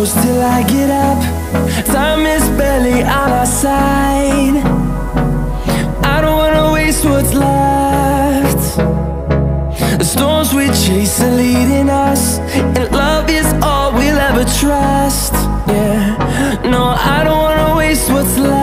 close till I get up. Time is barely on our side. I don't wanna waste what's left. The storms we chase are leading us, and love is all we'll ever trust. Yeah, no, I don't wanna waste what's left.